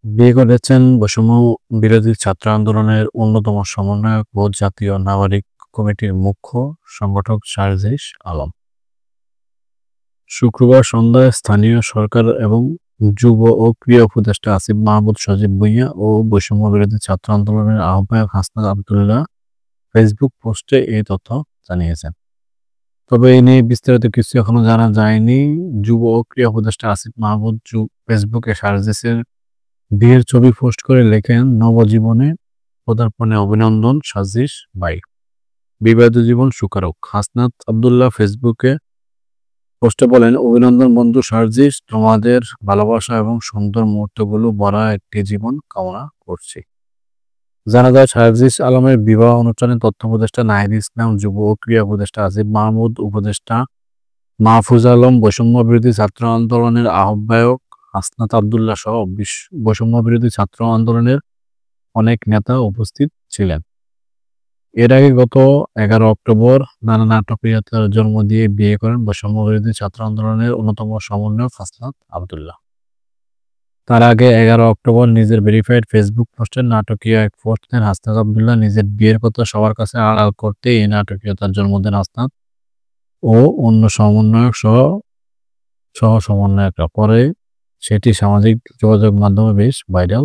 বিয়ে করেছেন বৈষম্য বিরোধী ছাত্র আন্দোলনের অন্যতম সমন্বয়ক ও জাতীয় নাগরিক কমিটির মুখ্য সংগঠক সার্জিস আলম। শুক্রবার সন্ধ্যায় স্থানীয় সরকার এবং যুব ও ক্রীড়া উপদেষ্টা আসিফ মাহমুদ সজীব ভুঁইয়া ও বৈষম্য বিরোধী ছাত্র আন্দোলনের আহ্বায়ক হাসনাত আবদুল্লাহ ফেসবুক পোস্টে এই তথ্য জানিয়েছেন। তবে এ নিয়ে বিস্তারিত কিছু এখনো জানা যায়নি। যুব ও ক্রীড়া উপদেষ্টা আসিফ মাহমুদ ফেসবুকে সার্জিসের বিয়ের ছবি পোস্ট করে লেখেন, নবজীবনে পদার্পণে অভিনন্দন সার্জিস ভাই, বিবাহিত জীবন সুখারক। হাসনাত আবদুল্লাহ ফেসবুকে পোস্টে বলেন, অভিনন্দন বন্ধু সার্জিস, তোমাদের ভালোবাসা এবং সুন্দর মুহূর্তগুলো ভরা একটি জীবন কামনা করছি। জানা যায়, সার্জিস আলমের বিবাহ অনুষ্ঠানে তথ্য উপদেষ্টা নাহিদ ইসলাম, যুব ও ক্রীড়া উপদেষ্টা আসিফ মাহমুদ, উপদেষ্টা মাহফুজ আলম, বৈষম্য বিরোধী ছাত্র আন্দোলনের আহ্বায়ক হাসনাত আবদুল্লাহ সহ বৈষম্য বিরোধী ছাত্র আন্দোলনের অনেক নেতা উপস্থিত ছিলেন। এর আগে গত 11 অক্টোবর নানা নাটকীয়তার জন্ম দিয়ে বিয়ে করেন বৈষম্য বিরোধী ছাত্র আন্দোলনের অন্যতম সমন্বয়ক হাসনাত আবদুল্লাহ। তার আগে 11 অক্টোবর নিজের ভেরিফাইড ফেসবুক পোস্টে নাটকীয় এক পোস্ট দেন হাসনাত আবদুল্লাহ। নিজের বিয়ের কথা সবার কাছে আড়াল করতে এই নাটকীয়তার জন্ম দেন হাসনাত ও অন্য সমন্বয়ক সহ সমন্বয়করা। পরে সেটি সামাজিক যোগাযোগ মাধ্যমে বেশ ভাইরাল